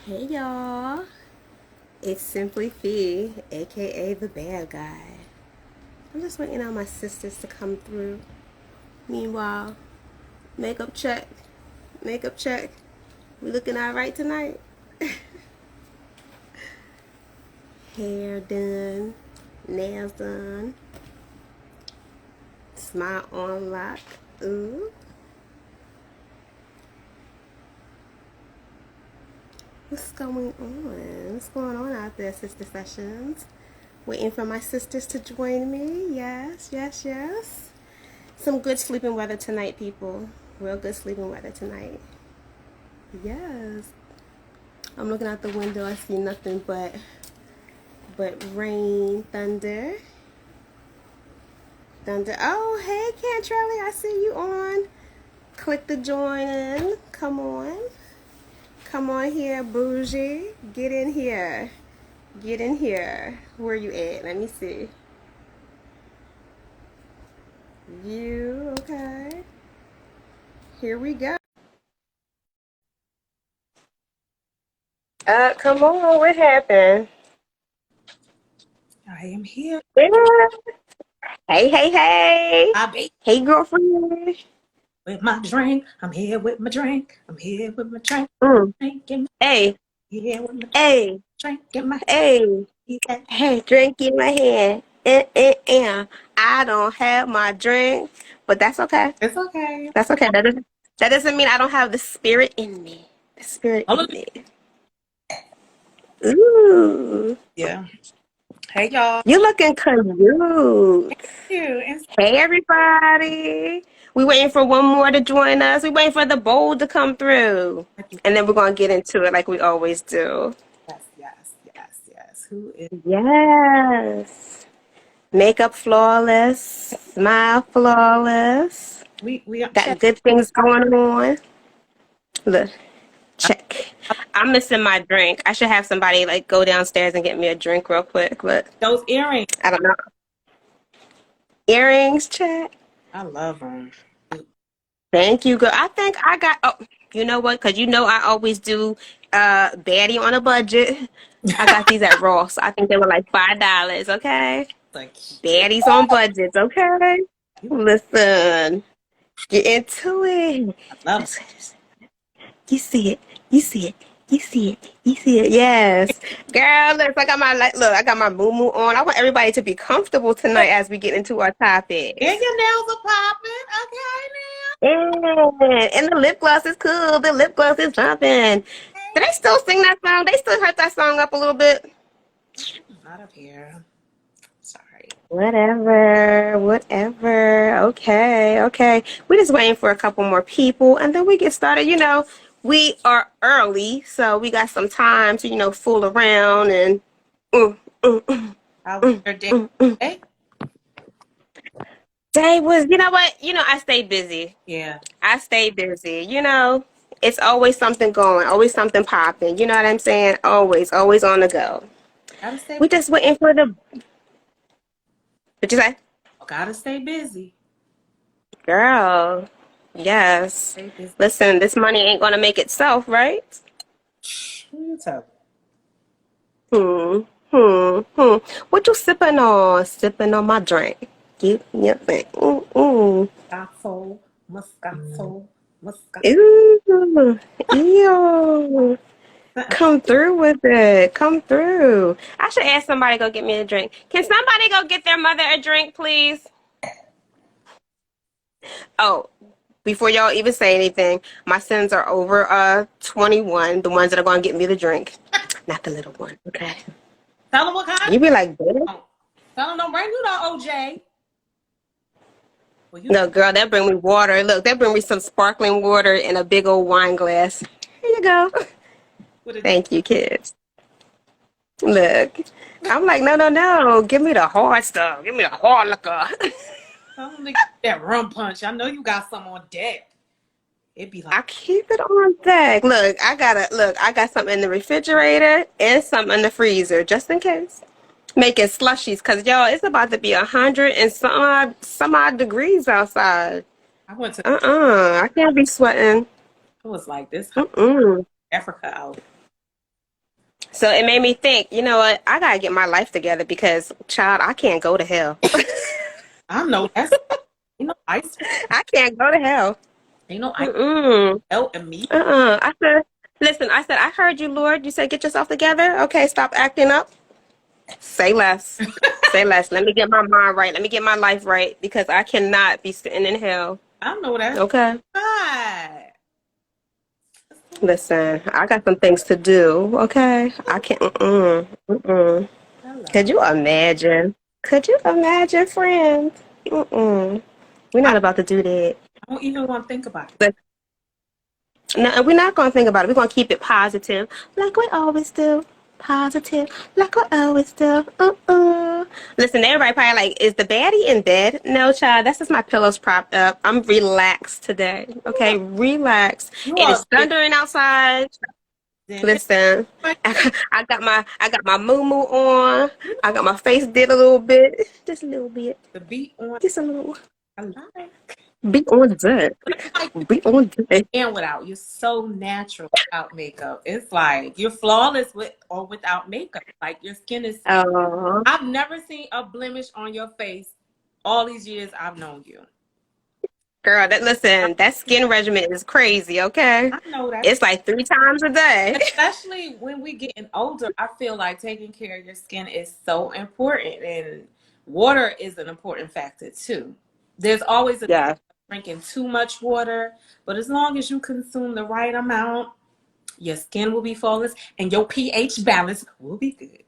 Hey y'all, it's Simply Fee, aka the bad guy. I'm just waiting on my sisters to come through. Meanwhile, makeup check, makeup check. We looking alright tonight? Hair done, nails done, smile on lock. Ooh. What's going on? What's going on out there, Sister Sessions? Waiting for my sisters to join me. Yes, yes, yes. Some good sleeping weather tonight, people. Real good sleeping weather tonight. Yes. I'm looking out the window. I see nothing but rain, thunder. Thunder. Oh, hey, Cantrelli. I see you on. Click the join in. Come on. Come on here, bougie. Get in here. Get in here. Where you at? Let me see. You, okay. Here we go. Come on. What happened? I am here. Yeah. Hey, hey, hey. I be Hey, girlfriend. with my drink. I'm here with my drink. I'm here with my drink. Mm. Drink in my Hey, here with my hey, drink in my hey, hand. hey, drink in my hand. I don't have my drink, but that's okay. It's okay. That's okay. That doesn't mean I don't have the spirit in me. The spirit Oh, in look. me. Ooh. Yeah. Hey y'all. You looking cute. Thank you. And Hey, everybody. We waiting for one more to join us. We waiting for the bowl to come through. And then we're going to get into it like we always do. yes, yes, yes, yes. Who is Yes. Makeup flawless. Smile flawless. we Got check. good things going on. Look, check. I'm missing my drink. I should have somebody like go downstairs and get me a drink real quick, but Those earrings. I don't know. Earrings, check. I love them. Thank you, girl. I think I got. Oh, you know what? Because you know I always do baddie on a budget. I got these at Ross. I think they were like $5. Okay, Like baddies on budgets. Okay, you, listen, get into it. I love it. Let's- You see it. You see it. You see it. You see it. Yes, girl. Look, I got my look. I got my moo on. I want everybody to be comfortable tonight as we get into our And topics. your nails are popping. Okay And the lip gloss is cool. The lip gloss is jumping. Do they still sing that song? They still hurt that song up a little bit. now. Not up here. Sorry. Whatever, whatever. Okay, okay. We're just waiting for a couple more people and then we get started. We are early, so we got some time to, fool around and mm, mm, mm, How was mm, your day? mm, mm. Hey? Day was, you know what? I stayed busy. Yeah. I stay busy. It's always something going, always something popping. You know what I'm saying? Always, always on the go. Gotta stay We just waiting for the. What you say, gotta stay busy. girl? Yes. Stay busy. Listen, this money ain't gonna make itself, right? Who you talking? Hmm. What you sipping on? Sipping on my drink. Give me a thing. Mm. Moscato, Moscato, Moscato. Ooh. Ew. Come through with it. Come through. I should ask somebody to go get me a drink. Can somebody go get their mother a drink, please? Oh, before y'all even say anything, my sons are over 21, the ones that are going to get me the drink. Not the little one, okay? Tell them what kind. You be like, "Baby." Tell them don't bring you no OJ. Well, you No, girl, that bring me water. Look, that bring me some sparkling water in a big old wine glass. Here you go. would have Thank you, kids. Look, I'm like, no. Give me the hard stuff. Give me the hard liquor. tell them to get that rum punch. I know you got some on deck. It'd be like I keep it on deck. I got something in the refrigerator and something in the freezer just in case. Making slushies because y'all, it's about to be 100 and some odd degrees outside. I went to. I can't be sweating. It was like this hot Mm-mm. Africa out. So it made me think, you know what? I gotta get my life together because, child, I can't go to hell. I know that's ice. I can't go to hell. Ice Mm-mm. melt immediately. I said, listen, I heard you, Lord. You said get yourself together. Okay, stop acting up. Say less. Say less. Let me get my mind right. Let me get my life right because I cannot be sitting in hell. I know that's Okay. right. Listen, I got some things to do. Okay. I can't. Mm-mm. Mm-mm. Could Hello. you imagine? Could you imagine, friends? Mm-mm. We're I not about to do that. don't even want to think about it. But no, we're not going to think about it. We're going to keep it positive, like we always do. Positive, like we always do. Listen, everybody probably like, is the baddie in bed? No, child. That's just my pillows propped up. I'm relaxed today. You Okay, are, relaxed. you It are is thundering outside. then. Listen, I got my moo on. I got my face did a little bit, just a little bit, The beat on just a little. I like. Be on deck. But I like Be on deck. and without. You're so natural without makeup. It's like you're flawless with or without makeup. Like your skin is Oh, I've never seen a blemish on your face all these years I've known you. girl, that skin regimen is crazy. Okay, I know that. it's like 3 times a day. Especially when we getting older, I feel like taking care of your skin is so important, and water is an important factor too. There's always a Yeah. drinking too much water, but as long as you consume the right amount, your skin will be flawless and your pH balance will be good.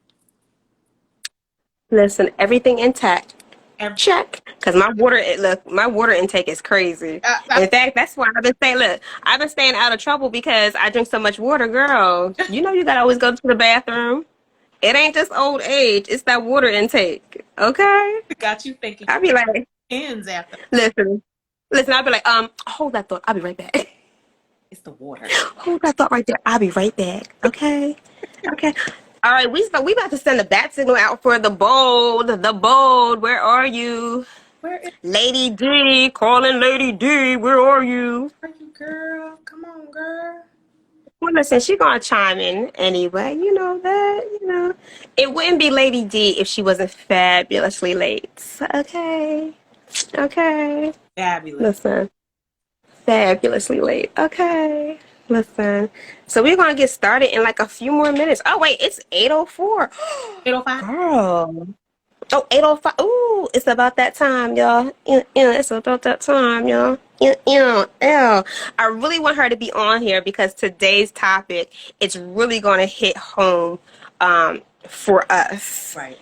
Listen, everything intact. Every, Check. Cause my water intake is crazy. I In fact, that's why I've been saying, look, I've been staying out of trouble because I drink so much water, girl. You know you gotta always go to the bathroom. It ain't just old age, it's that water intake. Okay? got you thinking I'll be like, ends after listen, I'll be like, hold that thought. I'll be right back. it's the water. Hold that thought right there. I'll be right back. Okay? Okay. All right, we about to send a bat signal out for the bold. The bold, where are you? Where is Lady D, calling Lady D, where are you? are you, girl? Come on, girl. Well, listen, she gonna chime in anyway. You know that, you know. It wouldn't be Lady D if she wasn't fabulously late. Okay. Okay. Fabulous. Listen. Fabulously late. Okay. Listen. So we're gonna get started in like a few more minutes. Oh wait, it's 8:04. 805. Girl. Oh, 8:05. Ooh, it's about that time, y'all. Yeah, it's about that time, y'all. Yeah. I really want her to be on here because today's topic it's really going to hit home for us. Right.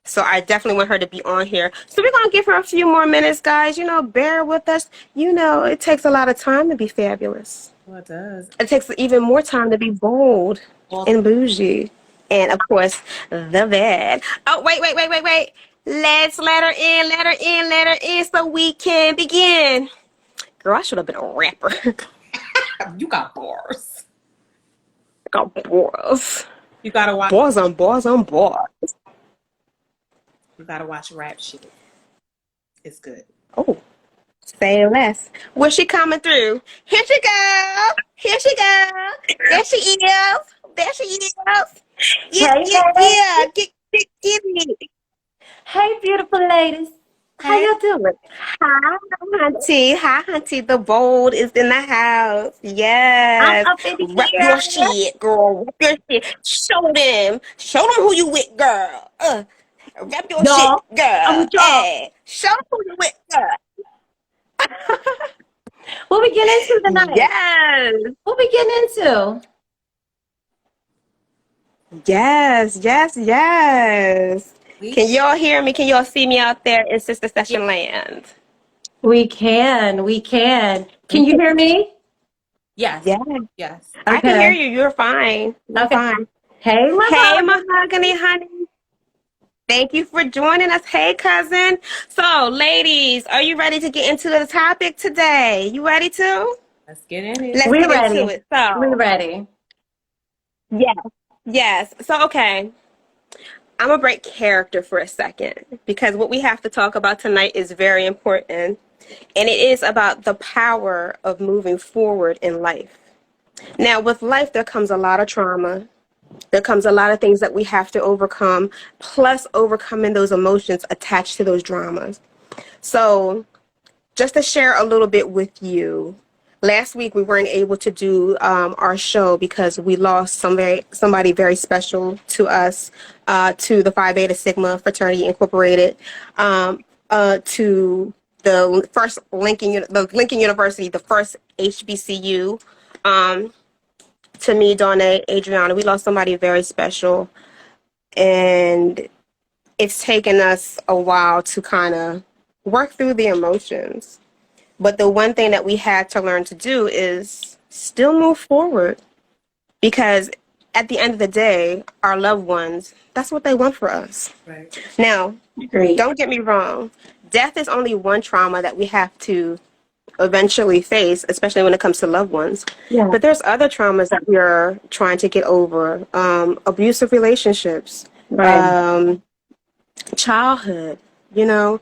So I definitely want her to be on here. So we're going to give her a few more minutes, guys. You know, bear with us. You know, it takes a lot of time to be fabulous. Well, it does. It takes even more time to be bold Also, and bougie. And of course, the bad. Oh, wait. Let's let her in, let her in so we can begin. Girl, I should have been a rapper. you got bars. Got boys. You gotta watch. Boys on boys on boys. You gotta watch rap shit. It's good. Oh, say less. Where's she coming through? Here she go. Here she go. There she is. There she is. Yeah, Hey, yeah, hey, yeah. Get me. hey, beautiful ladies. How Hey, y'all doing? Hi, Hunty. Hi, Hunty. The bold is in the house. I'm Yes. up in Rep here. your shit, girl. Rep your shit. Show them. Show them who you with, girl. Rep your shit, Y'all, I'm girl. with y'all. Hey. Show them who you with, girl. What we getting into tonight? Yes. What we getting into? Yes. we Can y'all hear me? Can y'all see me out there in Sister yeah, Session Land? We can. We can. Can you hear me? yes, Yes. yes. I can hear Okay. you. You're fine. You're Okay. fine. Hey, Hey, mahogany. Mahogany Honey. Thank you for joining us. Hey, cousin. So, ladies, are you ready to get into the topic today? You ready to? Let's get in it. Let's We get into ready. it. We So, ready. yes, yes. So, okay, I'm gonna break character for a second because what we have to talk about tonight is very important, and it is about the power of moving forward in life. Now, with life, there comes a lot of trauma. There comes a lot of things that we have to overcome, plus overcoming those emotions attached to those dramas. So, just to share a little bit with you, last week we weren't able to do our show because we lost somebody very special to us, to the Phi Beta Sigma Fraternity Incorporated, to the Lincoln University, the first HBCU. To me, Donna, Adriana, we lost somebody very special, and it's taken us a while to kind of work through the emotions. But the one thing that we had to learn to do is still move forward, because at the end of the day, our loved ones, that's what they want for us. Right. Now, Great. don't get me wrong. Death is only one trauma that we have to eventually face, especially when it comes to loved ones. Yeah. But there's other traumas that we're trying to get over. Abusive relationships, Right. childhood, you know.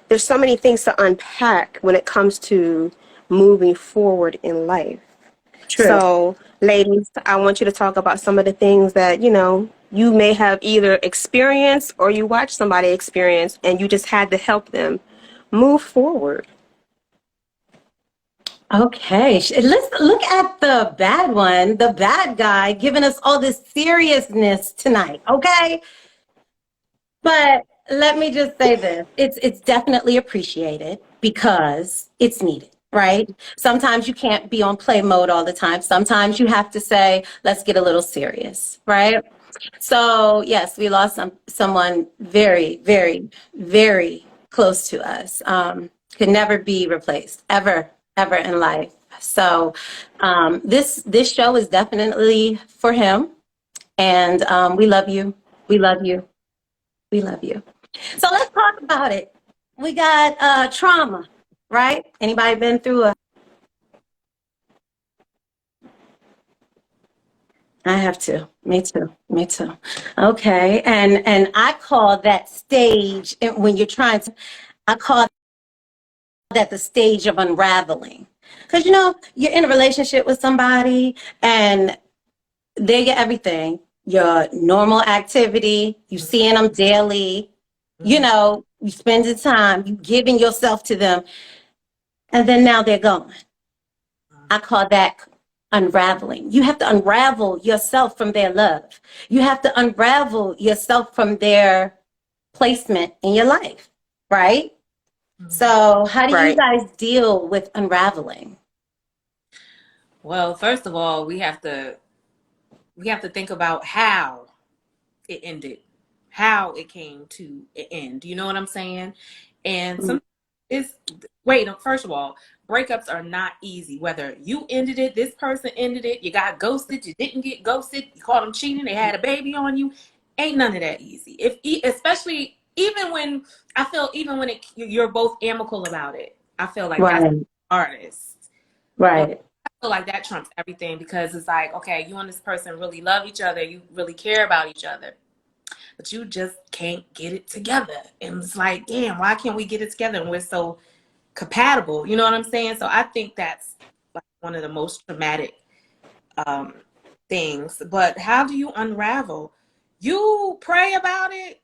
There's so many things to unpack when it comes to moving forward in life. True. So, ladies, I want you to talk about some of the things that, you may have either experienced or you watched somebody experience and you just had to help them move forward. Okay, let's look at the bad one, the bad guy, giving us all this seriousness tonight. Okay, but let me just say this: it's definitely appreciated because it's needed, right? Sometimes you can't be on play mode all the time. Sometimes you have to say, "Let's get a little serious," right? So yes, we lost someone very, very, very close to us. Could never be replaced, ever, ever in life. So this show is definitely for him, and we love you. We love you. We love you. So let's talk about it. We got trauma, right? Anybody been through a? I have to. Me too. Me too. Okay. And I call that stage when you're trying to. I call that the stage of unraveling, because you're in a relationship with somebody and they get everything. Your normal activity, you seeing them daily. You spending time, you giving yourself to them, and then now they're gone. I call that unraveling. You have to unravel yourself from their love. You have to unravel yourself from their placement in your life, right? So, how do you Right. guys deal with unraveling? Well, first of all, we have to think about how it ended, how it came to an end. You know what I'm saying? And some it's wait, first of all, breakups are not easy. Whether you ended it, this person ended it, you got ghosted, you didn't get ghosted, you caught them cheating, they had a baby on you. Ain't none of that easy. Especially even when you're both amicable about it. I feel like that's Right, the hardest. right. I feel like that trumps everything, because it's like, okay, you and this person really love each other, you really care about each other, but you just can't get it together. And it's like, damn, why can't we get it together? And we're so compatible. You know what I'm saying? So I think that's like one of the most traumatic um, things. But how do you unravel? You pray about it.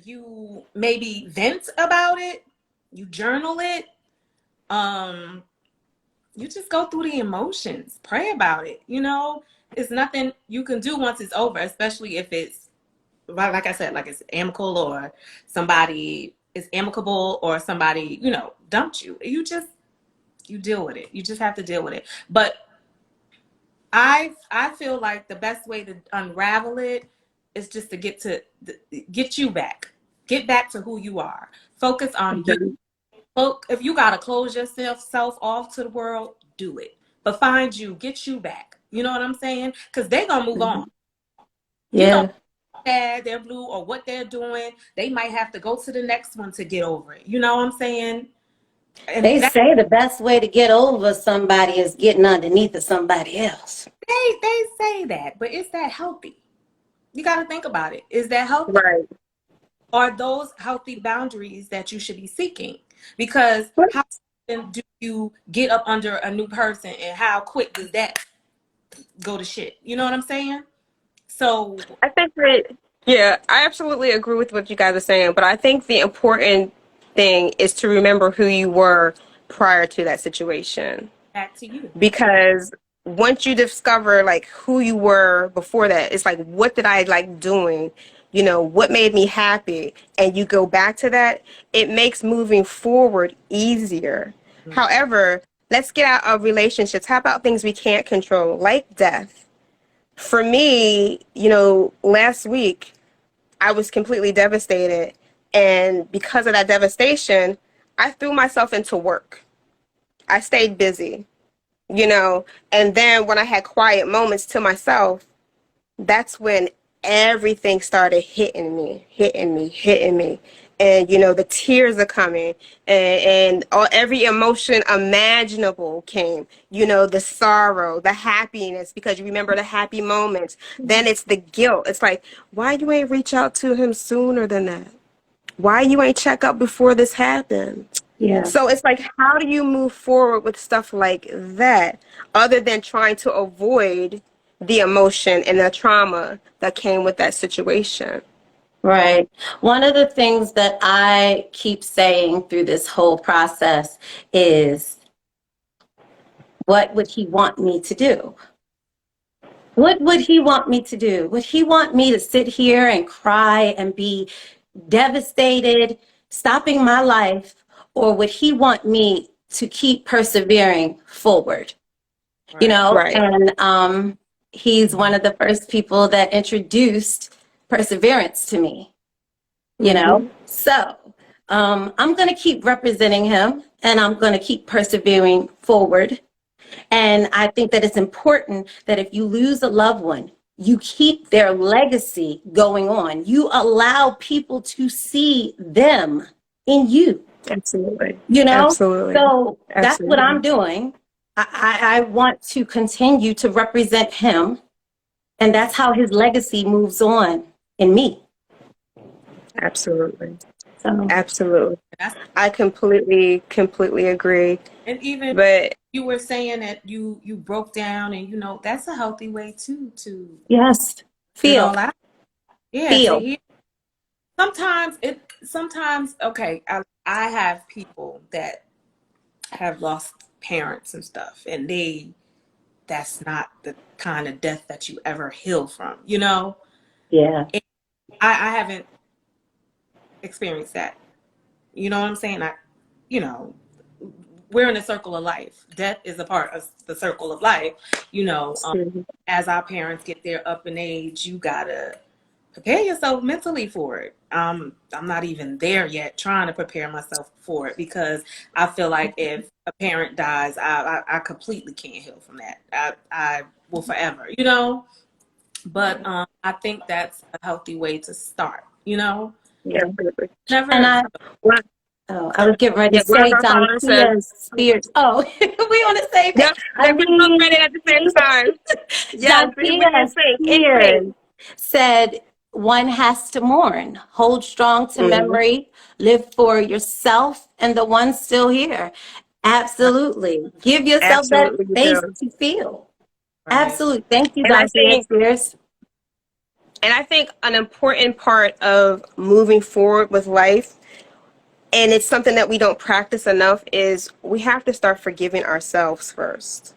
You maybe vent about it. You journal it. Um, you just go through the emotions. Pray about it. It's nothing you can do once it's over, especially if it's like I said, like it's amicable, or somebody is amicable, or somebody, dumped you. You deal with it. You just have to deal with it. But I feel like the best way to unravel it is just to get you back. Get back to who you are. Focus on you. If you gotta close yourself off to the world, do it. But find you, get you back. You know what I'm saying? Because they're gonna move on. You don't Yeah. sad, they're blue, or what they're doing. They might have to go to the next one to get over it. You know what I'm saying? And They say the best way to get over somebody is getting underneath of somebody else. they say that, but is that healthy? You got to think about it. Is that healthy? Right. Are those healthy boundaries that you should be seeking? Because how often do you get up under a new person, and how quick does that go to shit? You know what I'm saying? So I think that, yeah, I absolutely agree with what you guys are saying, but I think the important thing is to remember who you were prior to that situation. back to you. Because once you discover like who you were before that, it's like, what did I like doing? You know, what made me happy? And you go back to that, it makes moving forward easier. However, let's get out of relationships. How about things we can't control, like death? For me, you know, last week, I was completely devastated. And because of that devastation, I threw myself into work. I stayed busy, you know, and then when I had quiet moments to myself, that's when everything started hitting me. And, you know, the tears are coming and all, every emotion imaginable came, you know, the sorrow, the happiness, because you remember the happy moments. Then it's the guilt. It's like, why you ain't reach out to him sooner than that? Why you ain't check up before this happened? Yeah. So it's like, how do you move forward with stuff like that other than trying to avoid the emotion and the trauma that came with that situation? Right. One of the things that I keep saying through this whole process is, what would he want me to do? What would he want me to do? Would he want me to sit here and cry and be devastated, stopping my life? Or would he want me to keep persevering forward? You Right. know, Right. and he's one of the first people that introduced perseverance to me, you know? So I'm going to keep representing him and I'm going to keep persevering forward. And I think that it's important that if you lose a loved one, you keep their legacy going on. You allow people to see them in you, Absolutely. you know? Absolutely. So that's what I'm Absolutely. doing. I want to continue to represent him. And that's how his legacy moves on in me. Absolutely. So, Absolutely. That's, I completely agree. and even But you were saying that you broke down, and you know that's a healthy way too to yes, get it feel, all out. Yeah, to feel. hear. Sometimes okay, I have people that have lost parents and stuff, and that's not the kind of death that you ever heal from, you know. Yeah, And I haven't experienced that. You know what I'm saying? You know, we're in a circle of life. Death is a part of the circle of life. You know, as our parents get there up in age, you gotta prepare yourself mentally for it. I'm not even there yet, trying to prepare myself for it because I feel like if a parent dies, I completely can't heal from that. I will forever, you know. But I think that's a healthy way to start. You know, yeah. absolutely. And never. I, One, I was getting ready yeah, to one of say our Don followers said, Kia Spears. Oh, we on the same page. yep, I they we both mean, read it at the same time. Yes, we Zakia in sync, in sync. Spears said, one has to mourn, hold strong to Mhm. memory, live for yourself and the ones still here. Absolutely. Give yourself that Absolutely, you space do. to feel. Right. Absolutely. Thank you, And I Zakia think Spears. And I think an important part of moving forward with life, and it's something that we don't practice enough, is we have to start forgiving ourselves first.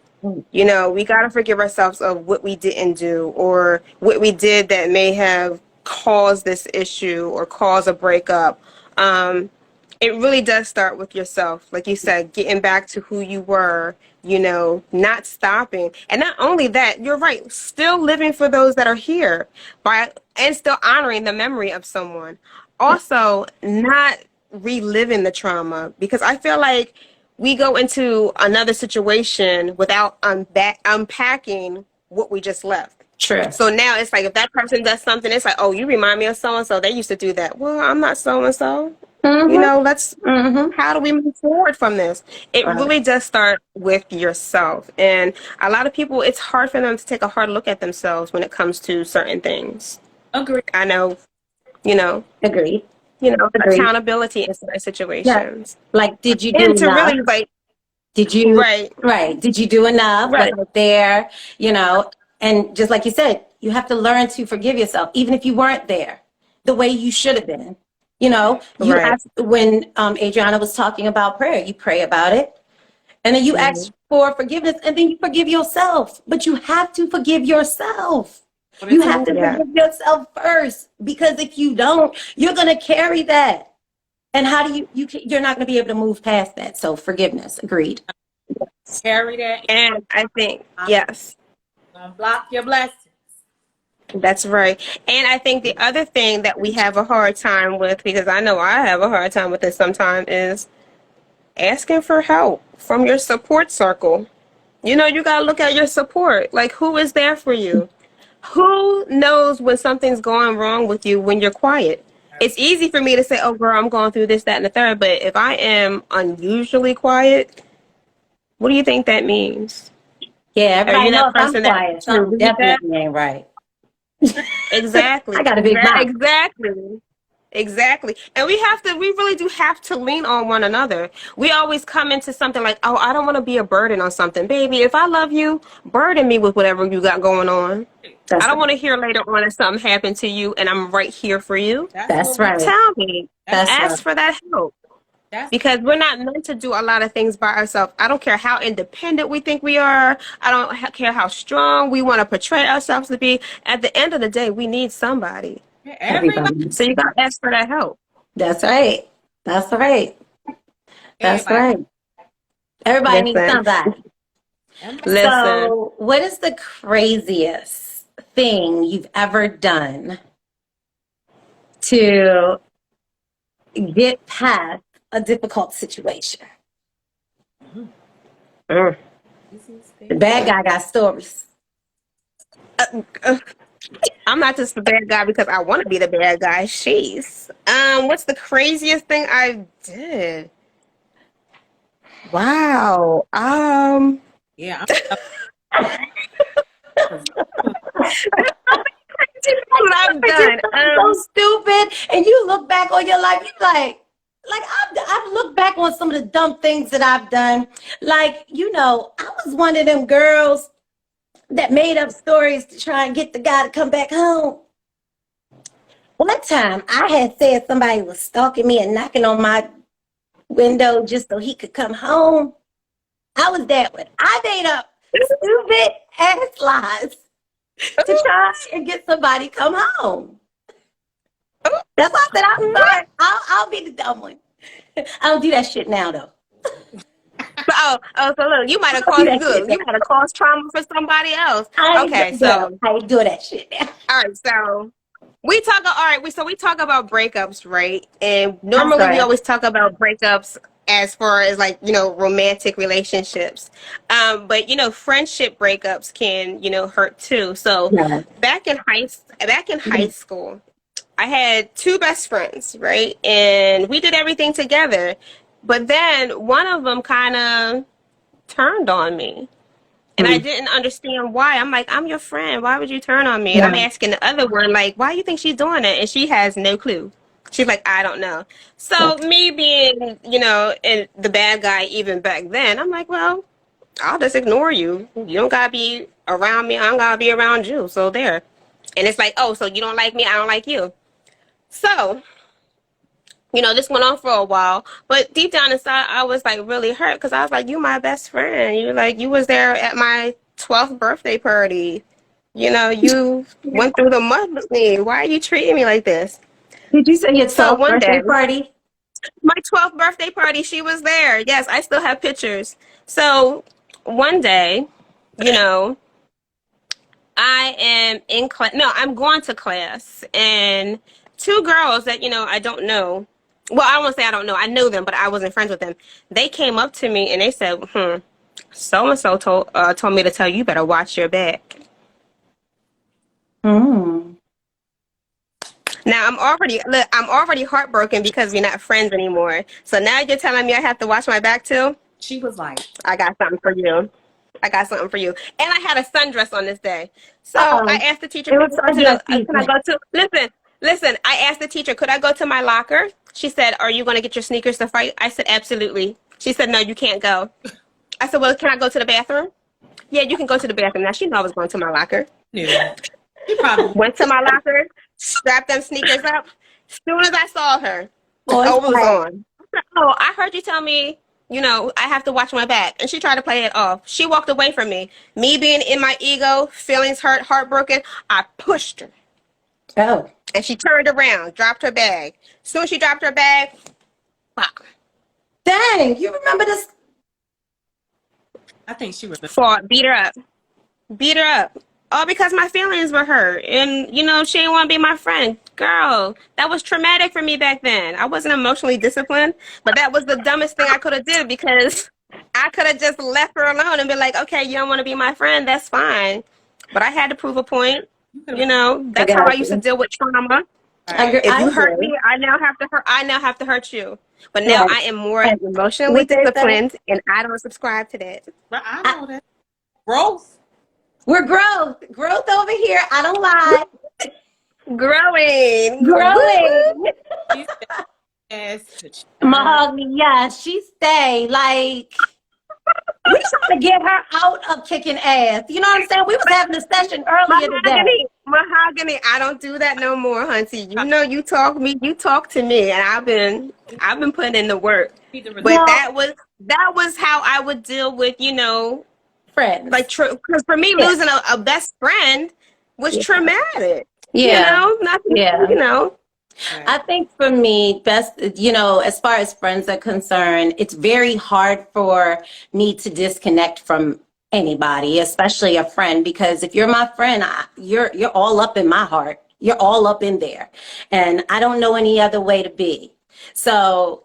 You know, we got to forgive ourselves of what we didn't do or what we did that may have caused this issue or cause a breakup. Um, it really does start with yourself. Like you said, getting back to who you were, you know, not stopping. And not only that, you're right, still living for those that are here and still honoring the memory of someone. Also, not reliving the trauma because I feel like we go into another situation without unpacking what we just left. True. So now it's like if that person does something, it's like, oh, you remind me of so and so. They used to do that. Well, I'm not so and so. You know, Mm-hmm. let's, Mm-hmm. how do we move forward from this? It Right. really does start with yourself. And a lot of people, it's hard for them to take a hard look at themselves when it comes to certain things. Agree. I know, you know, Agreed. Agreed. accountability in certain Yeah. situations. Like, did you do And to enough? really like, Did you, right, right. Did you do enough? Was right. I there? You know, And just like you said, you have to learn to forgive yourself, even if you weren't there the way you should have been. You know, you Right. asked when Adriana was talking about prayer, you pray about it, and then you Hmm. ask for forgiveness, and then you forgive yourself. But you have to forgive yourself. But You it's a have move. to Yeah. forgive yourself first, because if you don't, you're going to carry that. And how do you're not going to be able to move past that. So forgiveness, agreed. Carry that. And I think, I'm yes, gonna block your blessings. that's right. And I think the other thing that we have a hard time with, because I know I have a hard time with this sometimes, is asking for help from your support circle. You know, you got to look at your support. Like, who is there for you? Who knows when something's going wrong with you when you're quiet? It's easy for me to say, oh, girl, I'm going through this, that, and the third. But if I am unusually quiet, what do you think that means? Yeah, Are everybody you that knows I'm person that quiet. to Something read that? definitely ain't right. Exactly. I got a big mouth. Exactly. Exactly. And we really do have to lean on one another. We always come into something like, oh, I don't want to be a burden on something. Baby, if I love you, burden me with whatever you got going on. I That's don't right. want to hear later on if something happened to you and I'm right here for you. That's That's what we. right. Tell me. That's That's right. Ask for that help. that's Because we're not meant to do a lot of things by ourselves. I don't care how independent we think we are. I don't care how strong we want to portray ourselves to be. At the end of the day, we need somebody. everybody. Everybody. So you got to ask for that help. That's right. That's right. That's Everybody. right. Everybody needs Listen, somebody. Everybody. listen. So, what is the craziest thing you've ever done to get past a difficult situation? Mm. The bad guy got stories. Uh, I'm not just the bad guy because I want to be the bad guy. Sheesh. What's the craziest thing I did? Wow. Yeah. What I've You done. something so stupid, and you look back on your life, you're like I've looked back on some of the dumb things that I've done. Like, I was one of them girls that made up stories to try and get the guy to come back home. One time, I had said somebody was stalking me and knocking on my window just so he could come home. I was that one. I made up stupid ass lies to try and get somebody come home. That's why I said I'm sorry. I'll be the dumb one. I don't do that shit now though. So look, you might have I don't do caused that shit good. now. You might have caused trauma for somebody else. I Okay, ain't, so I ain't doing that shit now. all right, so we talk about breakups, right? And I'm normally we sorry. always talk about breakups as far as like, romantic relationships. But friendship breakups can, hurt too. So Yeah. back in high school, I had two best friends, right? And we did everything together. But then one of them kind of turned on me. And I Mm. didn't understand why. I'm like, I'm your friend. Why would you turn on me? And I'm Yeah. asking the other one, like, why do you think she's doing it? And she has no clue. She's like, I don't know. So me being, and the bad guy even back then, I'm like, well, I'll just ignore you. You don't gotta be around me. I don't gotta be around you. So there. And it's like, oh, so you don't like me? I don't like you. So this went on for a while, but deep down inside, I was like really hurt because I was like, "You my best friend. You was there at my 12th birthday party. You went through the mud with me. Why are you treating me like this?" Did you say your So 12th one birthday day, party? my 12th birthday party, she was there. Yes, I still have pictures. So one day, you know, I am in class. No, I'm going to class, and two girls that I don't know. Well, I don't want to say I don't know. I know them, but I wasn't friends with them. They came up to me and they said, so and so told me to tell you better watch your back." Mm. Now I'm already heartbroken because we're not friends anymore. So now you're telling me I have to watch my back too? She was like, I got something for you. I got something for you. And I had a sundress on this day. So I Uh-oh. asked the teacher, It was sundress can I season. go to, listen, I asked the teacher, could I go to my locker? She said, are you going to get your sneakers to fight? I said, absolutely. She said, no, you can't go. I said, well, can I go to the bathroom? Yeah, you can go to the bathroom. Now she knew I was going to my locker. Knew. She probably. Went to my locker, strapped them sneakers up. As soon as I saw her, Boys oh, it was play. on. Oh, I heard you tell me, I have to watch my back. And she tried to play it off. She walked away from me. Me being in my ego, feelings hurt, heartbroken, I pushed her. Oh, And she turned around, dropped her bag. As soon as she dropped her bag, pop, dang! You remember this? I think she remembered. fought, beat her up. Beat her up. All because my feelings were hurt. And, she didn't want to be my friend. Girl, that was traumatic for me back then. I wasn't emotionally disciplined, but that was the dumbest thing I could have did because I could have just left her alone and been like, okay, you don't want to be my friend. That's fine. But I had to prove a point. That's how I used to deal with trauma. If you hurt me, I now have to hurt you. But now I am more emotionally disciplined, and I don't subscribe to that. But I know that growth. We're growth over here. I don't lie. Growing. Mahogany, yeah, she stayed. Like, we trying to get her out of kicking ass. You know what I'm saying? We was having a session earlier today. Mahogany, I don't do that no more, Hunty. You talk to me, and I've been putting in the work. But that was how I would deal with, friends. Like, because for me, losing a best friend was traumatic. Yeah. Nothing. I think for me, as far as friends are concerned, it's very hard for me to disconnect from anybody, especially a friend, because if you're my friend, you're all up in my heart. You're all up in there. And I don't know any other way to be. So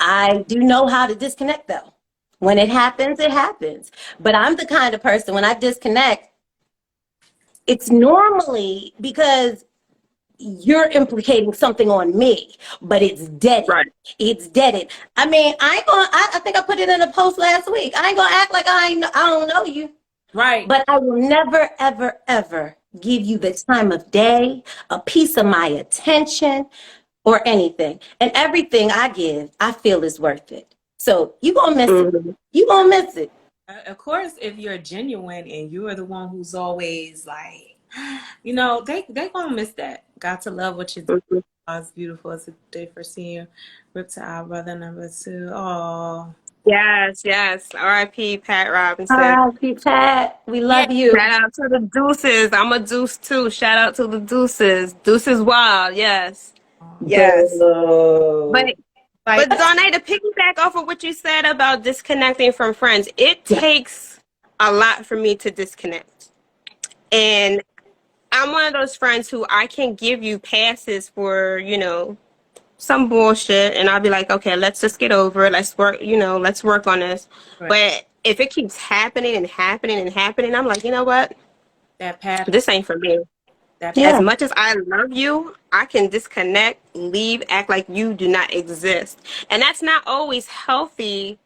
I do know how to disconnect, though. When it happens, it happens. But I'm the kind of person, when I disconnect, it's normally because you're implicating something on me, but it's deaded. Right. It's deaded. I mean, I think I put it in a post last week. I ain't gonna act like I don't know you. Right. But I will never, ever, ever give you the time of day, a piece of my attention, or anything. And everything I give, I feel is worth it. So you gonna miss it. You gonna miss it. Of course, if you're genuine and you are the one who's always like, they gonna miss that. Got to love what you do. It's beautiful. It's a day for seeing you. Rip to our brother number 2. Oh. Yes. R.I.P. Pat Robinson. R.I.P. Pat. We love you. Shout out to the Deuces. I'm a Deuce too. Shout out to the Deuces. Deuces wild. Yes. But Donnie, to piggyback off of what you said about disconnecting from friends, it takes a lot for me to disconnect. And I'm one of those friends who I can give you passes for, some bullshit, and I'll be like, okay, let's just get over it. Let's work on this. Right. But if it keeps happening and happening and happening, I'm like, you know what? This ain't for me. As much as I love you, I can disconnect, leave, act like you do not exist. And that's not always healthy.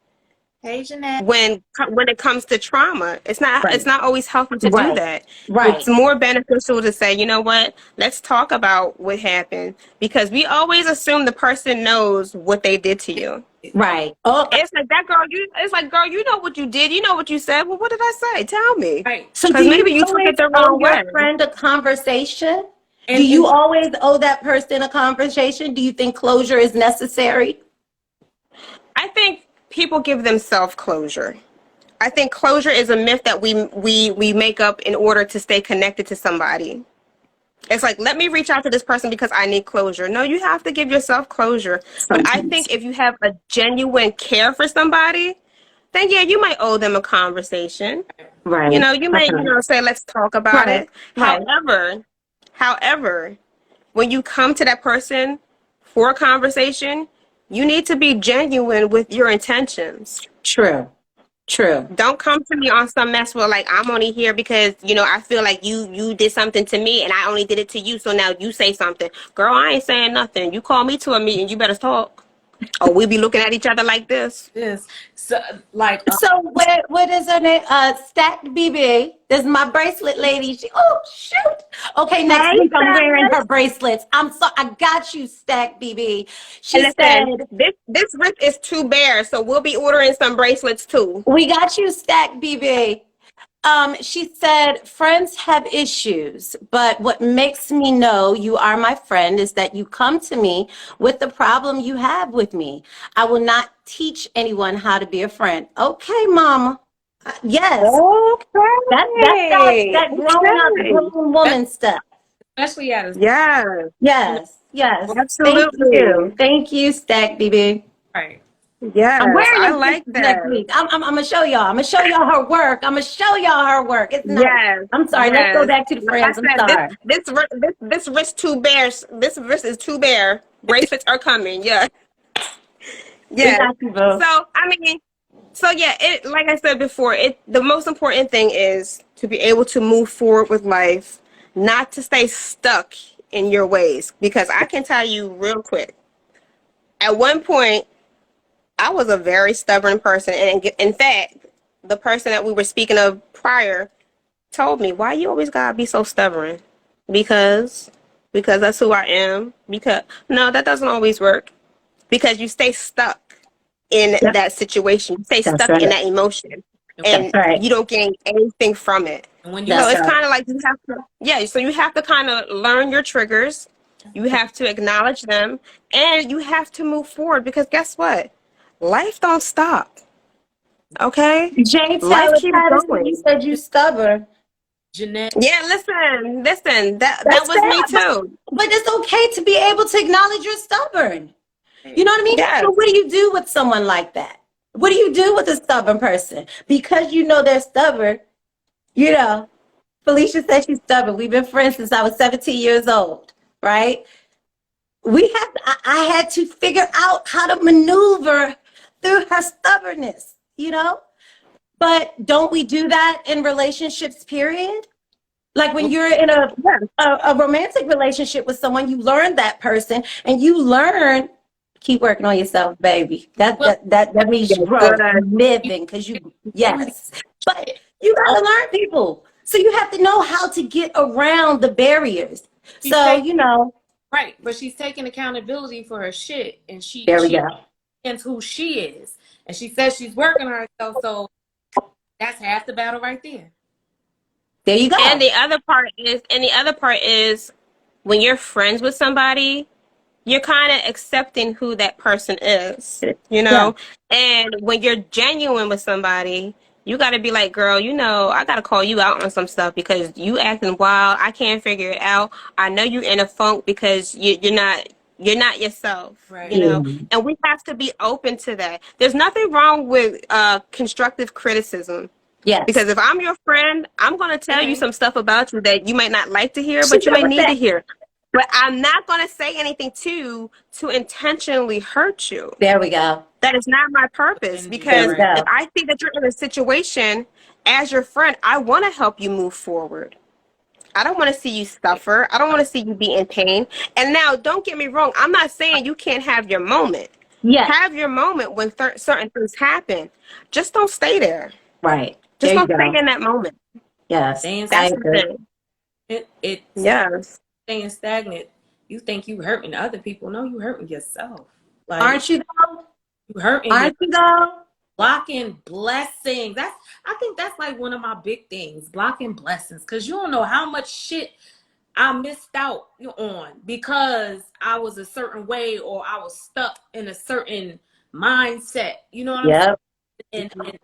Hey, Jeanette. When it comes to trauma, it's not always healthy to do that. Right. It's more beneficial to say, you know what, let's talk about what happened, because we always assume the person knows what they did to you. Right. Oh, it's like that girl. Girl, you know what you did. You know what you said. Well, what did I say? Tell me. Right. So maybe you took it the wrong way. Your friend a conversation? Do you always owe that person a conversation? Do you think closure is necessary? I think people give themselves closure. I think closure is a myth that we make up in order to stay connected to somebody. It's like, let me reach out to this person because I need closure. No, you have to give yourself closure. But I think if you have a genuine care for somebody, then you might owe them a conversation. Right. You may, say, let's talk about it. Right. However, when you come to that person for a conversation, you need to be genuine with your intentions. True. Don't come to me on some mess where, like, I'm only here because, I feel like you did something to me and I only did it to you, so now you say something. Girl, I ain't saying nothing. You call me to a meeting, you better talk. Oh, we be looking at each other like this. This so like So what is her name? Stacked BB. This is my bracelet lady. Oh shoot. Okay, next Hey, week I'm wearing Seth. her bracelets. I got you, Stacked BB. And She listen, said, this wrist is too bare, so we'll be ordering some bracelets too. we got you, Stacked BB. She said, friends have issues, but what makes me know you are my friend is that you come to me with the problem you have with me. I will not teach anyone how to be a friend. Okay, mama. Yes. That Okay. grown up, Okay. grown woman stuff. especially at a Yeah, you know Yes. Yes. Thank you. absolutely. Thank you, Stack BB. right. I'm Yes, wearing I your like braces next that. week. I'm gonna show y'all. I'm gonna show y'all her work. I'm gonna show y'all her work. It's nice. Yes, I'm sorry. Let's go yes. back to the Like I friends. I'm said, sorry. this wrist too bare. This wrist is too bare. Bracelets are coming. Yeah, We yes. got you, boo. So I mean, so yeah. It like I said before. The most important thing is to be able to move forward with life, not to stay stuck in your ways. Because I can tell you real quick. At one point, I was a very stubborn person, and in fact, the person that we were speaking of prior told me, "Why you always gotta be so stubborn?" Because because that's who I am. Because no, that doesn't always work. Because you stay stuck in Yep. that situation. You stay That's stuck in right. that emotion, That's and right. you don't gain anything from it. And when you So That's it's right. kind of like you have to, yeah. So you have to kind of learn your triggers. You have to acknowledge them, and you have to move forward. Because guess what? Life don't stop. Okay, Jay life Taylor keeps Patterson, you going. said you stubborn. Jeanette, Yeah, listen. That That's was me fair, too. but it's okay to be able to acknowledge you're stubborn. You know what I mean? Yes. So what do you do with someone like that? What do you do with a stubborn person? Because you know they're stubborn, you know, Felicia said she's stubborn. We've been friends since I was 17 years old, right? I had to figure out how to maneuver through her stubbornness, you know? But don't we do that in relationships, period? Like when you're in Yes. a romantic relationship with someone, you learn that person and you learn, keep working on yourself, baby. well, That means Yes. growth, Good. living, because everything yes. But you oh, gotta learn people. So you have to know how to get around the barriers. she's So, taking right, but she's taking accountability for her shit, and there we she go. understands who she is, and she says she's working on herself. So that's half the battle right there. There you And go. the other part is when you're friends with somebody, you're kind of accepting who that person is, you Yeah. know? And when you're genuine with somebody, you got to be like, girl, I got to call you out on some stuff because you acting wild. I can't figure it out. I know you're in a funk because you're not yourself, Right. you know? Yeah. And we have to be open to that. There's nothing wrong with constructive criticism. Yes. Because if I'm your friend, I'm going to tell you Okay. some stuff about you that you might not like to hear, She but you good may with need that. to hear. But I'm not going to say anything to intentionally hurt you. There we go. That is not my purpose. Offend you, There we Because right? if go. I see that you're in a situation as your friend, I want to help you move forward. I don't want to see you suffer. I don't want to see you be in pain. And now, don't get me wrong. I'm not saying you can't have your moment. Yes. Have your moment when certain things happen. Just don't stay there. Right. Just There you don't stay go. in that moment. Yes. Staying I That's stagnant, the agree. thing. it's Yes. staying stagnant. You think you hurting other people? No, you hurting yourself. Like Aren't you though? you hurting your Aren't you though? blocking blessings. I think that's like one of my big things, blocking blessings, because you don't know how much shit I missed out on because I was a certain way or I was stuck in a certain mindset. You know what I'm saying? Yep.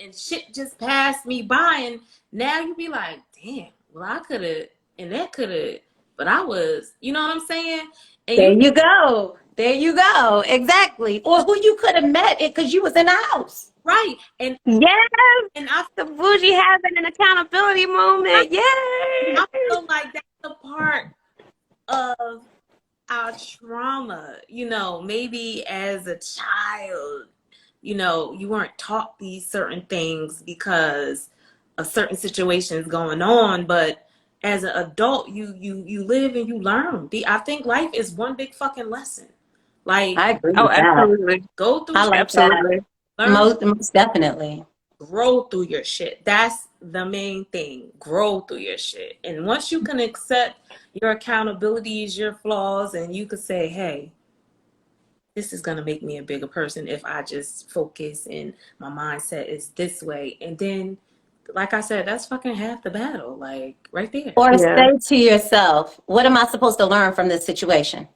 And shit just passed me by, and now you be like, damn, well I could have, and that could have, but I was, you know what I'm saying? And There you you go. There you go. Exactly. Or who you could have met it because you was in the house. right, Yes. and I The bougie having an accountability moment. Yay. I feel like that's a part of our trauma, maybe as a child, you weren't taught these certain things because of certain situations going on, but as an adult, you live and you learn. I think life is one big fucking lesson. Like, I agree Oh, with that. absolutely. go through I shit, like that. Absolutely. learn, Most definitely. grow through your shit. That's the main thing. Grow through your shit. And once you can accept your accountabilities, your flaws, and you could say, hey, this is going to make me a bigger person if I just focus and my mindset is this way. And then, like I said, that's fucking half the battle. Like, right there. Or Yeah. say to yourself, what am I supposed to learn from this situation?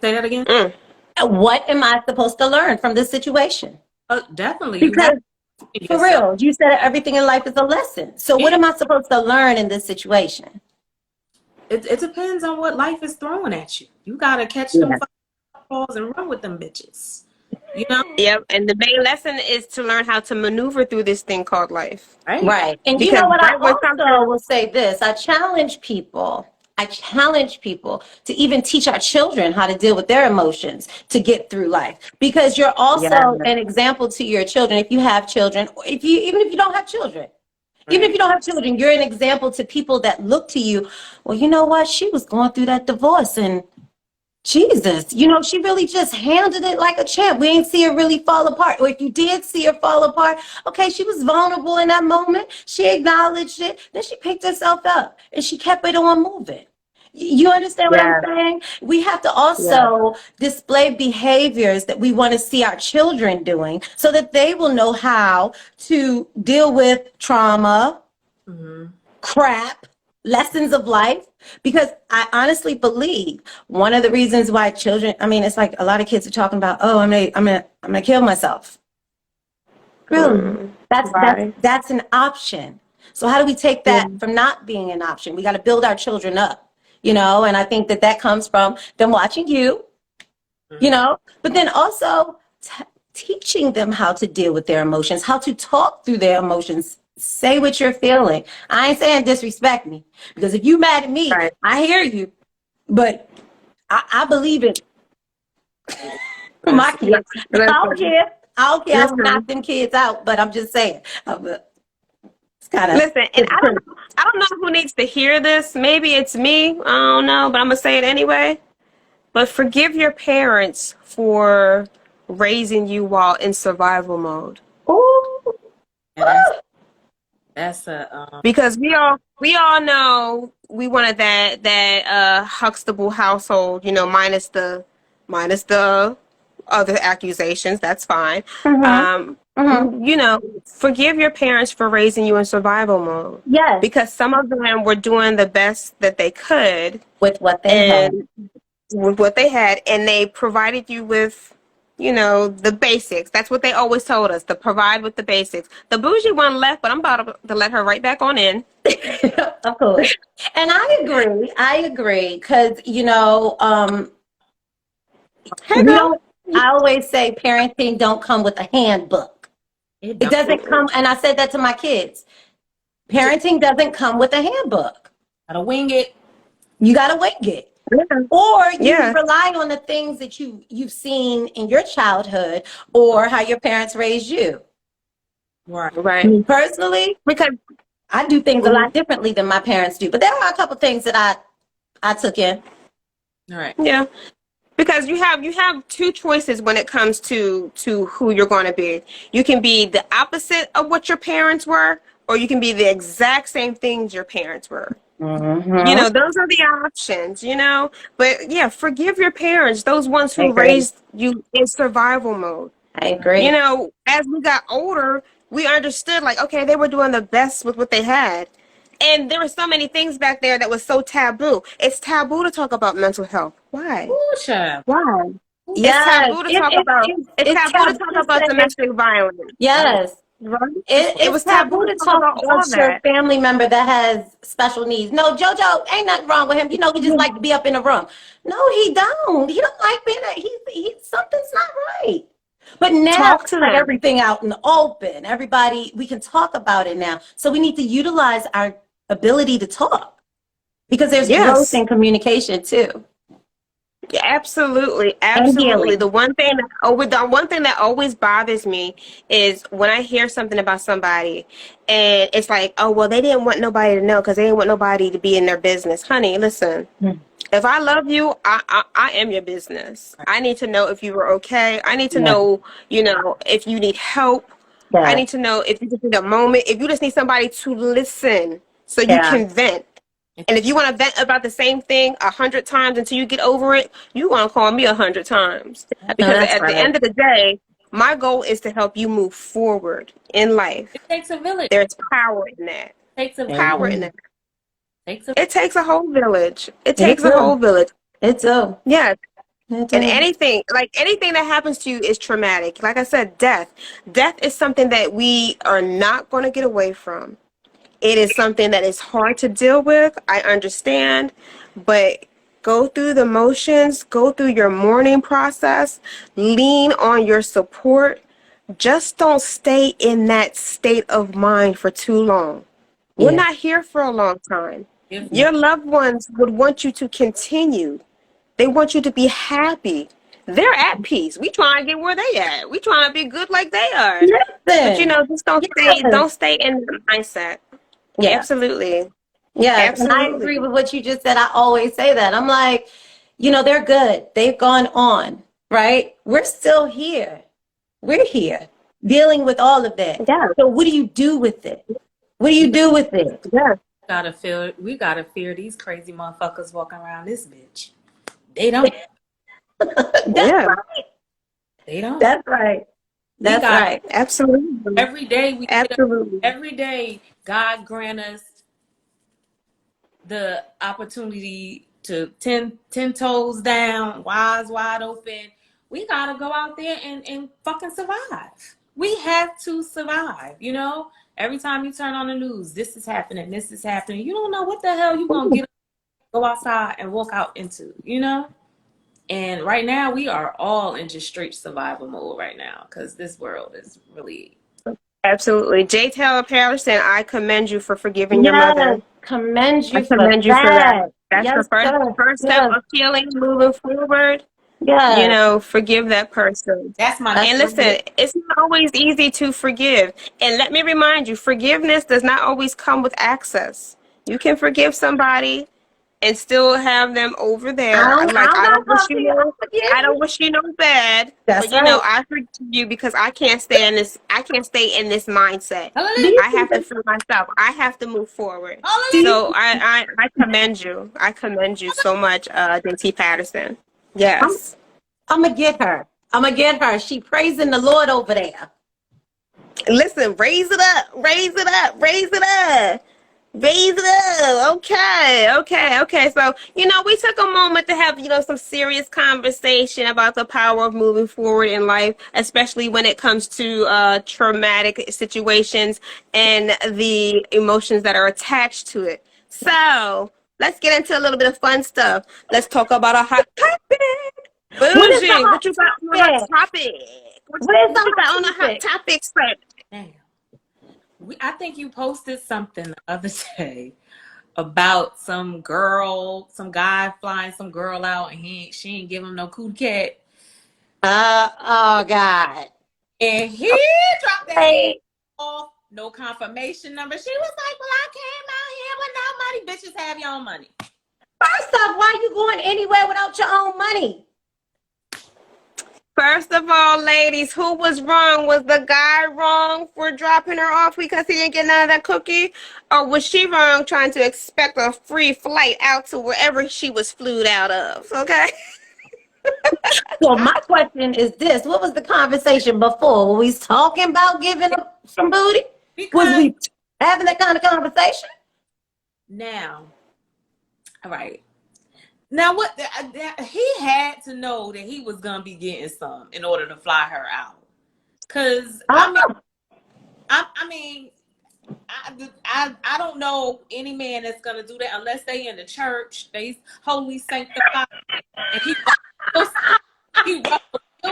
Say that again. Mm. What am I supposed to learn from this situation? Definitely. You have Because to think for yourself. real, you said everything in life is a lesson. So what Yeah. am I supposed to learn in this situation? It depends on what life is throwing at you. You got to catch them Yeah. fucking balls and run with them bitches. You know? Yep. And the main lesson is to learn how to maneuver through this thing called life. Right. Right. And you Because know what? I right when also something, will say this. I challenge people. To even teach our children how to deal with their emotions to get through life. Because you're yeah, also an example to your children if you have children, or even if you don't have children. Even if Right. you don't have children, you're an example to people that look to you. Well, you know what? She was going through that divorce and Jesus, she really just handled it like a champ. We ain't see her really fall apart. Or if you did see her fall apart, okay, she was vulnerable in that moment. She acknowledged it. Then she picked herself up and she kept it on moving. You understand what I'm yeah, saying? We have to yeah, also display behaviors that we want to see our children doing so that they will know how to deal with trauma, Mm-hmm. crap, lessons of life. Because I honestly believe one of the reasons why children, it's like a lot of kids are talking about, oh, I'm gonna kill myself. Really? mm, right, That's an option. So how do we take yeah, that from not being an option? We got to build our children up, and I think that comes from them watching you, Mm-hmm. but then also teaching them how to deal with their emotions, how to talk through their emotions. Say what you're feeling. I ain't saying disrespect me, because if you mad at me, right. I hear you, but I believe it for my Listen, kids. I don't Listen, care. I don't care. I would knock listen, them kids out, but I'm just saying. It's kind of listen. And I don't know who needs to hear this. Maybe it's me. I don't know, but I'm gonna say it anyway. But forgive your parents for raising you while in survival mode. Ooh, yeah, that's a Because we all know we wanted that Huxtable household, minus the other accusations. That's fine. mm-hmm, Um, mm-hmm. forgive your parents for raising you in survival mode, Yes, because some of them were doing the best that they could with what they have. and with what they had, and they provided you with, the basics. That's what they always told us, to provide with the basics. The bougie one left, but I'm about to let her right back on in. Of course. And I agree, because, Hey, we girl. don't, I always say parenting don't come with a handbook. it It don't doesn't come, and I said that to my kids. just Parenting doesn't come with a handbook. gotta wing it. You got to wing it. Yeah. Or you Yeah. rely on the things that you've seen in your childhood or how your parents raised you. Right. Right. Me personally, Because I do things a mhm, lot differently than my parents do. But there are a couple things that I took in. All right. yeah. Because you have two choices when it comes to who you're going to be. You can be the opposite of what your parents were, or you can be the exact same things your parents were. Mm-hmm. Those are the options. But yeah, forgive your parents, those ones I who agree. raised you in survival mode. I agree. As we got older, we understood, like, okay, they were doing the best with what they had. And there were so many things back there that was so taboo. It's taboo to talk about mental health. Why? Ooh, child. Why? Ooh, It's Yes, taboo to talk about it's it's taboo to taboo talk to about say. domestic violence. right. Yes, Right? It it's was taboo taboo to to talk talk about all about your that. family member that has special needs. No, JoJo, ain't nothing wrong with him. He just like to be up in a room. No, he don't. He don't like being. He something's not right. But now Talk it's to like them. everything out in the open. Everybody, we can talk about it now. So we need to utilize our ability to talk because there's growth Yes. in communication too, Yeah, absolutely, and absolutely. healing. The one thing that always bothers me is when I hear something about somebody, and it's like, oh well, they didn't want nobody to know because they didn't want nobody to be in their business. Honey, listen. If I love you, I am your business. I need to know if you were okay. I need to know, if you need help. I Yeah. need to know if you just need a moment. If you just need somebody to listen so you Yeah. can vent. And if you want to vent about the same thing 100 times until you get over it, you want to call me 100 times. No, Because that's at the right. end of the day, my goal is to help you move forward in life. It takes a village. There's power in that. Takes a Power in that. takes a It takes a whole village. It It takes a do. whole village. It do. Yes. It And do. anything that happens to you is traumatic. Like I said, death. Death is something that we are not going to get away from. It is something that is hard to deal with. I understand. But go through the motions, go through your mourning process, lean on your support. Just don't stay in that state of mind for too long. We're Yeah. not here for a long time. gift. Yeah. Your loved ones would want you to continue. They want you to be happy. They're at peace. We trying to get where they at. We trying to be good like they are. But Listen. just don't stay. Yes. Don't stay in the mindset. Yeah. Absolutely. Yes. And I Absolutely. agree with what you just said. I always say that. I'm like, they're good. They've gone on, right? We're still here. We're here dealing with all of that. Yeah. So what do you do with it? What do you do with it? Yeah. We gotta fear these crazy motherfuckers walking around this bitch. They don't. That's Yeah. right. They don't. That's right. We That's got right. Absolutely. every day we get up, Absolutely. every day God grant us the opportunity to 10 toes down, eyes wide open. We gotta go out there and fucking survive. We have to survive, Every time you turn on the news, this is happening, this is happening. You don't know what the hell you're gonna go outside and walk out into, And right now we are all in just straight survival mode right now because this world is really. Absolutely. J. Taylor Patterson, I commend you for forgiving your Yes. mother. Commend I you for commend you for that. that. That's the Yes, sir. first step Yes. of healing, moving forward. Yes. Forgive that person. That's my That's And listen, it's not always easy to forgive. And let me remind you, forgiveness does not always come with access. You can forgive somebody and still have them over there. Like, I'm I not don't wish gonna you be. I no, forgive I don't you. wish you no bad. That's But right. I forgive you because I can't stay in this. I can't stay in this mindset. Do you I see have to the, free myself. I have to move forward. do you, So I commend you. I commend you so much, DT Patterson. I'm, Yes. I'm gonna get her. I'm gonna get her. She praising the Lord over there. Listen, raise it up, raise it up, raise it up. Raise it up. Okay. So, we took a moment to have, some serious conversation about the power of moving forward in life, especially when it comes to traumatic situations and the emotions that are attached to it. So, let's get into a little bit of fun stuff. Let's talk about a hot topic. What is the Bougie, hot what you got on the hot topic? topic? What is the What you got on the hot hot topic? topic, sir? Damn. I think you posted something the other day about some guy flying some girl out, and she ain't give him no cootie cat, Oh God. and he dropped that Hey, off, no confirmation number. She was like, "Well, I came out here with no money. Bitches have your own money." first off, why are you going anywhere without your own money? First of all, ladies, who was wrong? Was the guy wrong for dropping her off because he didn't get none of that cookie? Or was she wrong trying to expect a free flight out to wherever she was flew out of? Okay. So my question is this: what was the conversation before? Were we talking about giving up some booty? Was Because we having that kind of conversation? now, all right. Now, what he had to know that he was gonna be getting some in order to fly her out. Cause Oh, I mean, I don't know any man that's gonna do that unless they in the church, they holy sanctified, and he will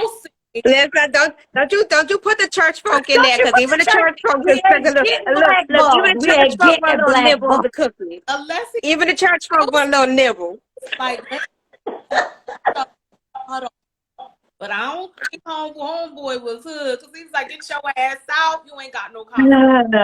see. Listen, don't you put the church folk in there, because even the church folk we just ain't look, getting look, even blackballed. the We church ain't folk want getting a little nibble of blackballed. the cookie. Unless he Even the church folk want a little nibble. like, hold on. But I don't think homeboy was hood, because he was like, "Get your ass out! You ain't got no confidence."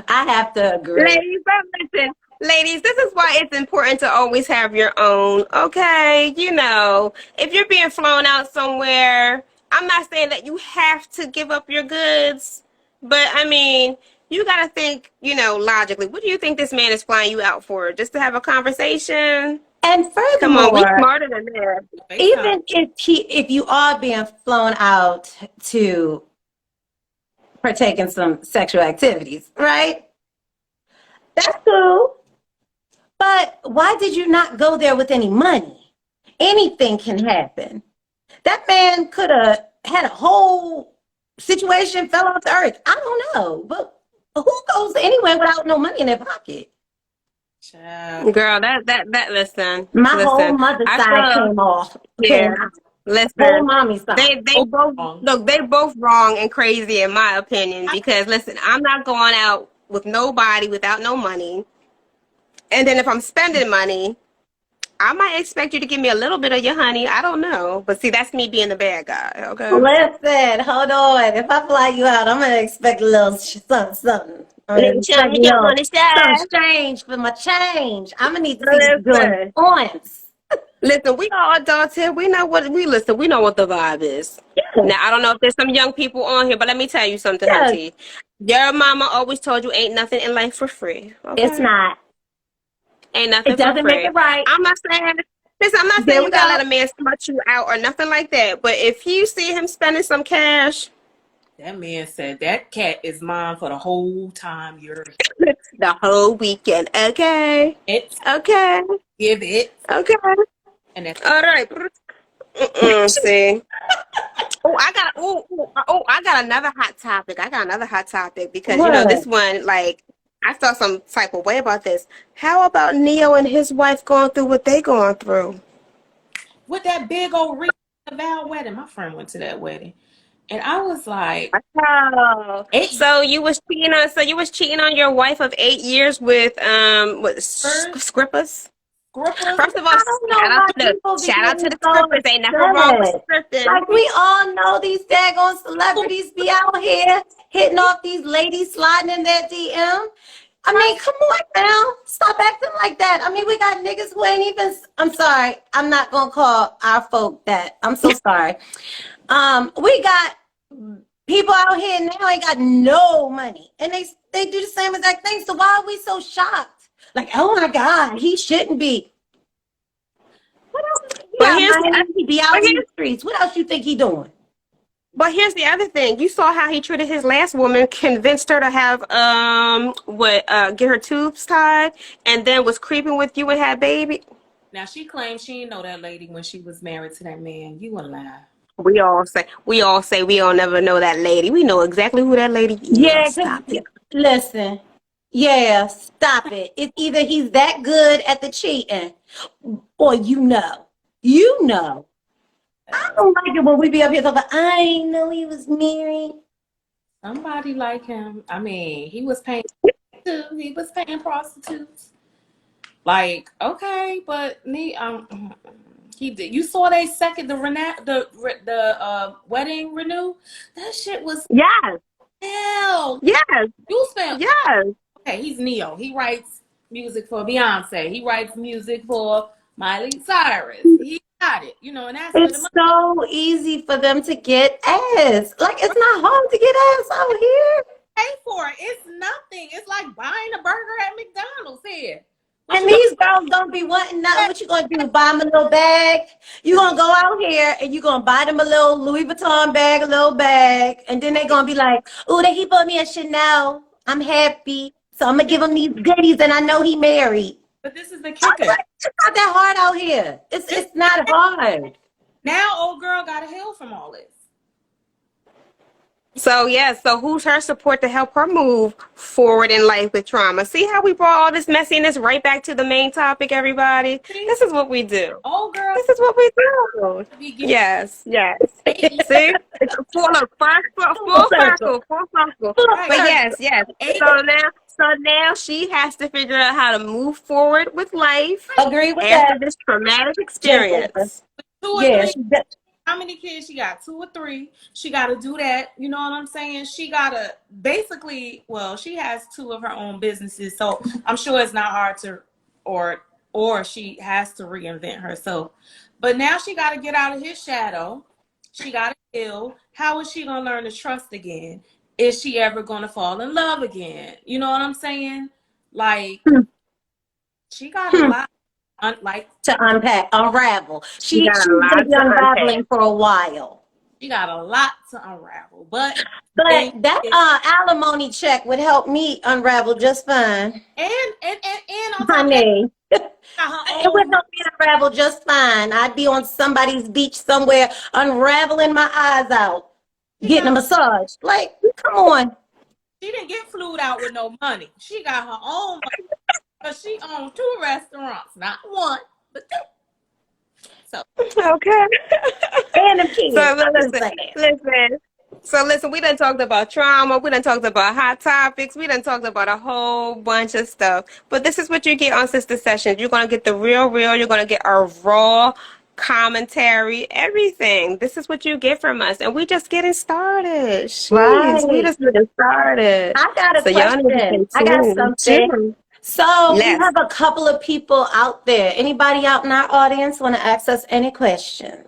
I have to agree. Ladies, don't listen. Ladies, this is why it's important to always have your own, okay? If you're being flown out somewhere, I'm not saying that you have to give up your goods, but I mean, you gotta think, logically. What do you think this man is flying you out for? Just to have a conversation? And Come on, we furthermore, smarter than that. FaceTime. even if you are being flown out to partake in some sexual activities, right? That's cool. But why did you not go there with any money? Anything can happen. That man could have had a whole situation, fell off the earth. I don't know. But who goes anywhere without no money in their pocket? Child. Girl, that listen. My whole mother's I side feel came off. yeah. Came out. Whole Listen, mommy's side. they both Wrong. look. They both wrong and crazy in my opinion. Because listen, I'm not going out with nobody without no money. And then if I'm spending money, I might expect you to give me a little bit of your honey. I don't know, but see, that's me being the bad guy. Okay. Listen, hold on. If I fly you out, I'm gonna expect a little something. I'm gonna expect a little something strange for my change. I'm gonna need to see what you're doing Listen, points. listen. We all adults here. We know what we listen. We know what the vibe is. Now I don't know if there's some young people on here, but let me tell you something, Yes. Hunty. Your mama always told you ain't nothing in life for free. Okay? It's not. Ain't nothing It for doesn't make free. it right. I'm not saying. Listen, I'm not There saying we you gotta go. let a man smut you out or nothing like that. But if you see him spending some cash, That man said that cat is mine for the whole time you're here. the whole weekend. Okay. It, Okay. give it, Okay. and that's All right. See. I got another hot topic. Because this What? one, like, I felt some type of way about this. How about Neo and his wife going through what they going through? with that big old ring at the Val wedding. My friend went to that wedding, and I was like, Oh, 8 so you was cheating on your wife of 8 years with years, scrippers? grippers. First of all, I don't know why people be shout out to getting the so scrippers. Ain't nothing wrong with upset. scripting. Like we all know these daggone celebrities be out here hitting off these ladies sliding in their DM. I mean, come on now. Stop acting like that. I mean, we got niggas who ain't even, I'm sorry. I'm not going to call our folk that. I'm so sorry. We got people out here now ain't got no money. And they do the same exact thing. So why are we so shocked? Like, oh my God, he shouldn't be. What else? He But got here's money. He be out but in here's the streets. What else you think he doing? But here's the other thing. You saw how he treated his last woman, convinced her to have get her tubes tied, and then was creeping with you and had baby. Now she claims she didn't know that lady when she was married to that man. You a lie. We all say we don't never know that lady. We know exactly who that lady is. Yeah, Stop it. listen. Yeah, stop it. It's either he's that good at the cheating, or you know. You know. I don't like it when we be up here talking, I ain't know he was married. Somebody like him. I mean, he was paying too. He was paying prostitutes. Like, okay, but me, he did. You saw they second the wedding renew. That shit was Yes, hell. yes, You spent yes. okay. He's Neo. He writes music for Beyonce. He writes music for Miley Cyrus. He got it, and that's where the It's money so easy for them to get ass. Like, it's not hard to get ass out here. pay for it. It's nothing. It's like buying a burger at McDonald's here. What And you these girls don't be wanting nothing. What you gonna do? Buy them a little bag? You gonna go out here and you gonna buy them a little Louis Vuitton bag, a little bag, and then they gonna be like, "Oh, he bought me a Chanel. I'm happy, so I'm gonna give him these goodies, and I know he married." But this is the I'm kicker. like, it's not that hard out here. It's not hard. Now, old girl got to heal from all this. So who's her support to help her move forward in life with trauma? See how we brought all this messiness right back to the main topic, everybody? See? This is what we do. Old girl This is what we do. be getting Yes. baby. See? It's a full circle. Right. But yes. So now she has to figure out how to move forward with life Agree with after that. this traumatic experience. Two or Yeah, three how many kids she got? 2 or 3. She got to do that. You know what I'm saying? She got to basically, well, she has 2 of her own businesses, so I'm sure it's not hard to, or she has to reinvent herself. But now she got to get out of his shadow. She got to heal. How is she gonna learn to trust again? Is she ever gonna fall in love again? You know what I'm saying? Like she got a Hmm. lot, like To unpack, unravel. She got She's a gonna lot be to unpack. unraveling for a while. she got a lot to unravel. But But thing that is, alimony check would help me unravel just fine, and on top of that, honey. she got her It would own. help me unravel just fine. I'd be on somebody's beach somewhere, unraveling my eyes out, She getting a got. massage. Like, come on. She didn't get flued out with no money. She got her own money because she owned 2 restaurants, not 1, but 2. So Okay. And them So kids. I'm just listen, saying. listen. So listen, we done talked about trauma, we done talked about hot topics, we done talked about a whole bunch of stuff. But this is what you get on Sister Sessions. You're gonna get the real, you're gonna get our raw commentary, everything. This is what you get from us. And we just getting started. Jeez, we Right. just getting started. I got a So y'all need to question. stay I got tuned. something. Sure. So we Yes. have a couple of people out there. Anybody out in our audience want to ask us any questions?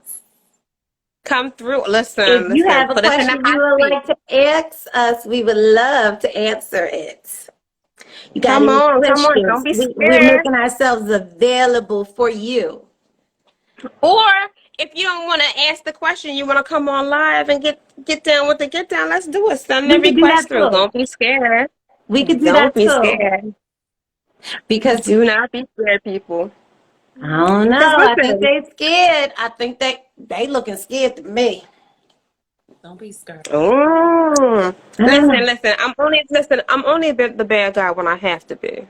Come through. If Listen, you listen. have a Put us in the question you hot would seat. like to ask us, we would love to answer it. You got Come any on, come on. Don't questions? be We're scared. making ourselves available for you. Or if you don't want to ask the question, you want to come on live and get down with the get down. Let's do it. Send the We could do that request through. too. Don't be scared. We could do Don't that be too. scared. Because Do not be scared, people. I don't Because know. I think listen, they scared. I think they looking scared to me. don't be scared. mm, I don't know. listen. I'm only the bad guy when I have to be.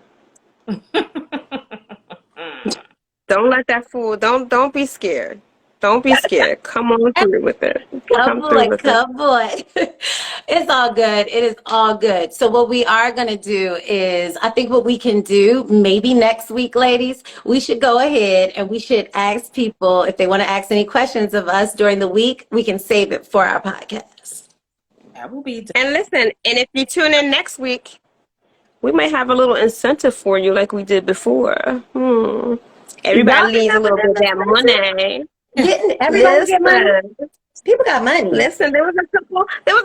Don't let that fool. Don't be scared. Don't be scared. Come on through with it. Come Come through on, with it. come on. It's all good. It is all good. So what we are going to do is, I think what we can do, maybe next week, ladies, we should go ahead and we should ask people if they want to ask any questions of us during the week. We can save it for our podcast. That will be And listen, and if you tune in next week, we might have a little incentive for you like we did before. Y'all Everybody can needs a have little bit of an that money. Getting everybody get money. Listen, People got money. listen, there was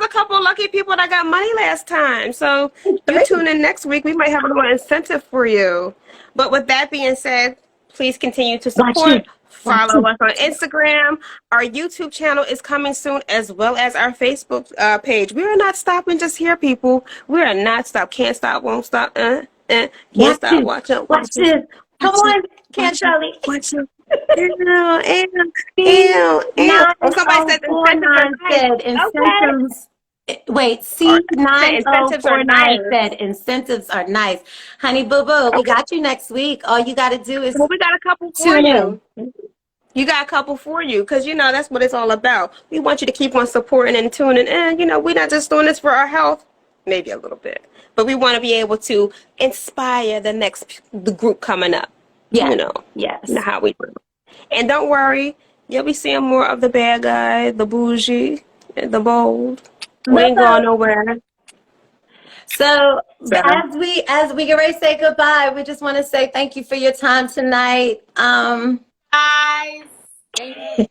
a couple lucky people that got money last time. So you 3. tune in next week, we might have a little incentive for you. But with that being said, please continue to Watch this. support. Watch Follow us on Instagram. Our YouTube channel is coming soon, as well as our Facebook page. We are not stopping just here, people. We are not stop. Can't stop, won't stop. Can't Watch stop. this. Watch out, Watch watch it, this. Come watch it, on, watch it, Cantrelli. watch it. Ew, ew, ew, ew. Oh, somebody says incentives are C9049 nice. said Okay. incentives. Wait, Or the incentives are C9049 nice. said incentives are nice. Honey Boo Boo, we Okay. got you next week. All you got to do is Well, we got a couple for tune in. you. You got a couple for you because, that's what it's all about. We want you to keep on supporting and tuning in. We're not just doing this for our health, maybe a little bit, but we want to be able to inspire the group coming up. Yes, You know yes. how we do. And don't worry, you'll be seeing more of the bad guy, the bougie, and the bold. We ain't going nowhere. So So, as we get ready to say goodbye, we just want to say thank you for your time tonight. guys. And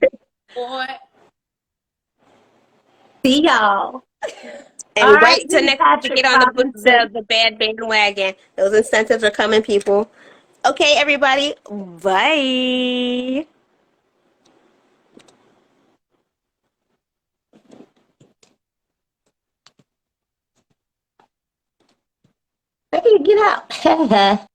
boy, See y'all. All and right, wait till Miss next week to Patrick get on Robinson. the bad bandwagon. Those incentives are coming, people. Okay, everybody. Bye. Maybe get out.